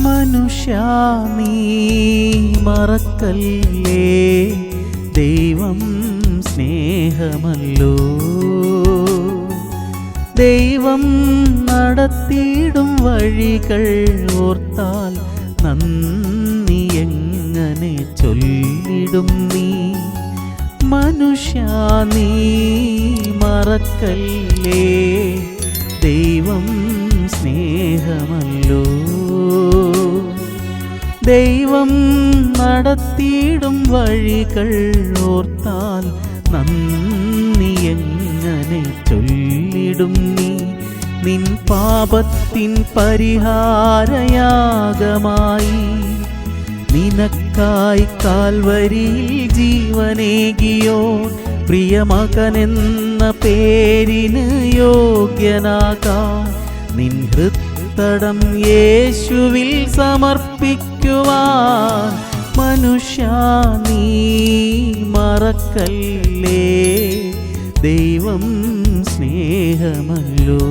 മനുഷ്യാ നീ മറക്കല്ലേ, ദൈവം സ്നേഹമല്ലോ. ദൈവം നടത്തിയിടും വഴികൾ ഓർത്താൽ നന്ദി എങ്ങനെ ചൊല്ലിടും നീ. മനുഷ്യാ നീ മറക്കല്ലേ, ദൈവം സ്നേഹമല്ലോ. ദൈവം നടത്തിയിടും വഴികൾ ഓർത്താൽ നന്ദി എങ്ങനെ ചൊല്ലിടും നീ. നിൻ പാപത്തിൻ പരിഹാരയാഗമായി നിനക്കായി കാൽവരിയിൽ ജീവനേകിയോ. പ്രിയമകനെന്ന പേരിന് യോഗ്യനാകാൻ നിൻ ഹൃത്തടം യേശുവിൽ സമർപ്പിക്കുവാൻ. മനുഷ്യാ നീ മറക്കല്ലേ, ദൈവം സ്നേഹമല്ലോ.